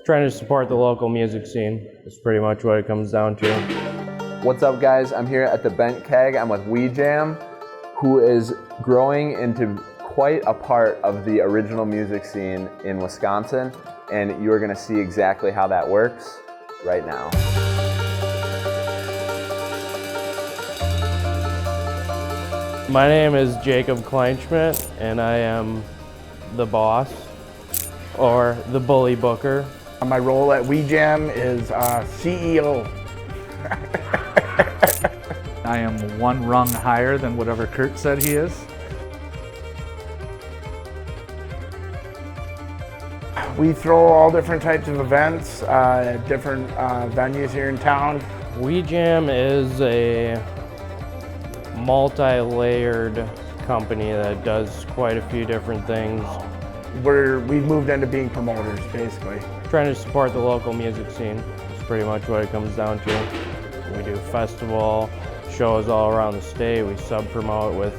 Trying to support the local music scene is pretty much what it comes down to. What's up, guys? I'm here at the Bent Keg. I'm with WIJAM, who is growing into quite a part of the original music scene in Wisconsin, and you're going to see exactly how that works right now. My name is Jacob Kleinschmidt, and I am the boss, or the bully booker. My role at WIJAM is CEO. I am one rung higher than whatever Curt said he is. We throw all different types of events at different venues here in town. WIJAM is a multi-layered company that does quite a few different things. We've moved into being promoters, basically. Trying to support the local music scene is pretty much what it comes down to. We do festival shows all around the state. We sub-promote with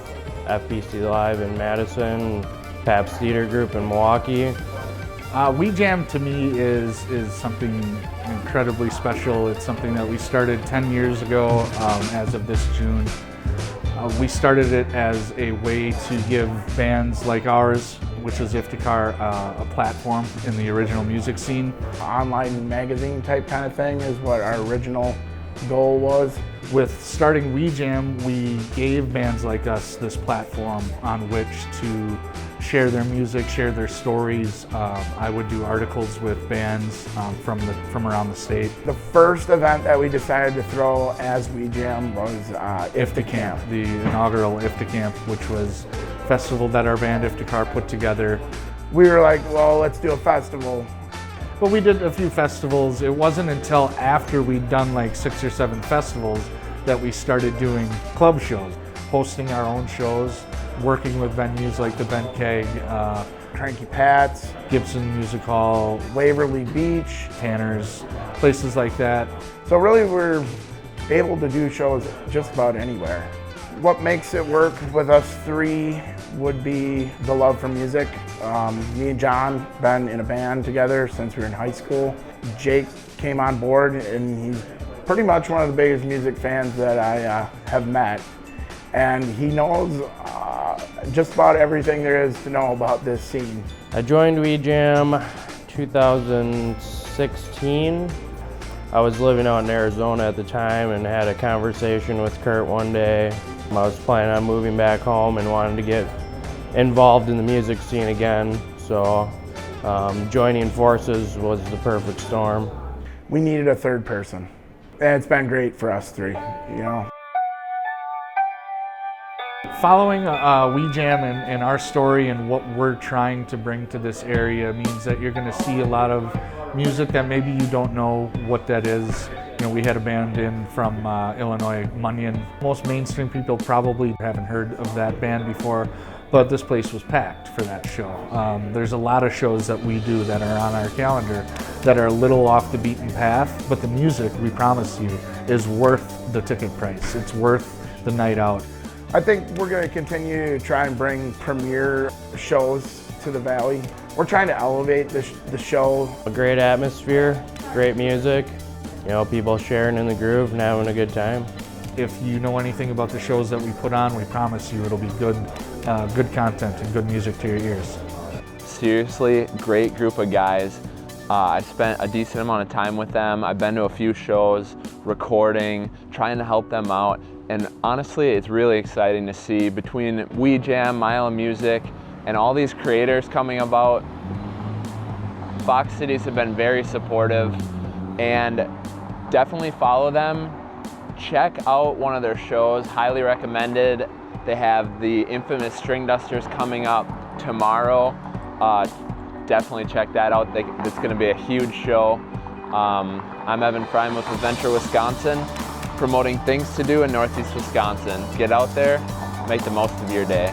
FPC Live in Madison, Pabst Theater Group in Milwaukee. WIJAM to me is something incredibly special. It's something that we started 10 years ago as of this June. We started it as a way to give bands like ours, which is Iftikhar, a platform in the original music scene. Online magazine type kind of thing is what our original goal was. With starting WIJAM, we gave bands like us this platform on which to share their music, share their stories. I would do articles with bands from around the state. The first event that we decided to throw as WIJAM was Iftikhar. The inaugural Iftikhar, which was a festival that our band Iftikhar put together. We were like, well, let's do a festival. But we did a few festivals. It wasn't until after we'd done like 6 or 7 festivals that we started doing club shows, hosting our own shows, working with venues like the Bent Keg, Cranky Pat's, Gibson Music Hall, Waverly Beach, Tanner's, places like that. So really we're able to do shows just about anywhere. What makes it work with us three would be the love for music. Me and John been in a band together since we were in high school. Jake came on board and he's pretty much one of the biggest music fans that I have met. And he knows just about everything there is to know about this scene. I joined WIJAM 2016. I was living out in Arizona at the time and had a conversation with Curt one day. I was planning on moving back home and wanted to get involved in the music scene again, so joining forces was the perfect storm. We needed a third person, and it's been great for us three, you know. Following WIJAM and our story and what we're trying to bring to this area means that you're going to see a lot of music that maybe you don't know what that is. You know, we had a band in from Illinois, Munyon. Most mainstream people probably haven't heard of that band before, but this place was packed for that show. There's a lot of shows that we do that are on our calendar that are a little off the beaten path, but the music, we promise you, is worth the ticket price. It's worth the night out. I think we're going to continue to try and bring premier shows to the Valley. We're trying to elevate the show. A great atmosphere, great music, you know, people sharing in the groove and having a good time. If you know anything about the shows that we put on, we promise you it'll be good content and good music to your ears. Seriously, great group of guys. I spent a decent amount of time with them. I've been to a few shows, recording, trying to help them out. And honestly, it's really exciting to see between WIJAM, Mile of Music, and all these creators coming about. Fox Cities have been very supportive, and definitely follow them. Check out one of their shows, highly recommended. They have the infamous String Dusters coming up tomorrow. Definitely check that out. It's going to be a huge show. I'm Evan Frym with Adventure Wisconsin, promoting things to do in Northeast Wisconsin. Get out there, make the most of your day.